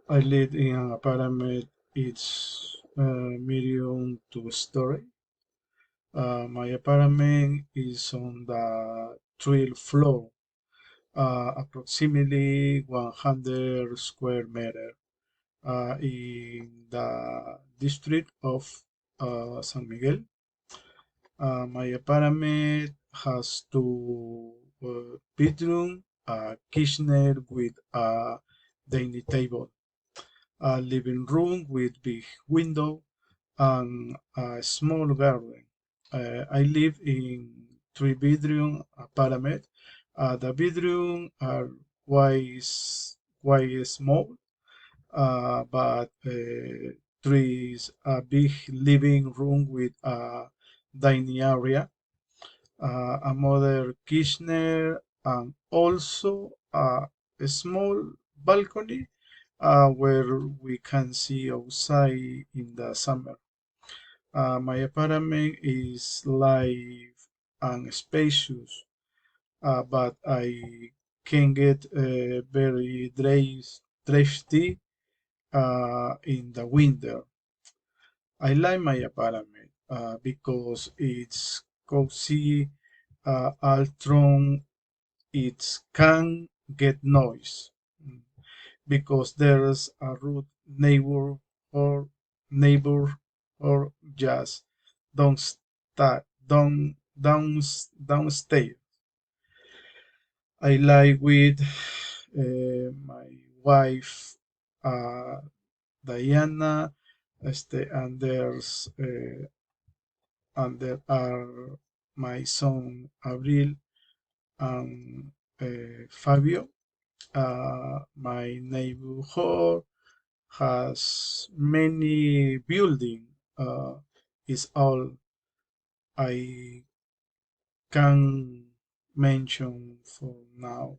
I live in an apartment. It's medium two story. My apartment is on the 12th floor, approximately 100 square meter, in the district of San Miguel. My apartment has two bedroom, a kitchen with a dining table, a living room with big window, and a small garden. I live in three-bedroom apartment. The bedroom are quite small, but there is a big living room with a dining area, a modern kitchen, and also a small balcony where we can see outside in the summer. My apartment is live and spacious, but I can get very drafty in the winter. I like my apartment because it's cozy, although it can get noise, mm, because there's a rude or neighbor or just downstairs. I like with my wife uh, Diana, and there are my son Abril and Fabio. My neighborhood has many buildings. Is all I can mention for now.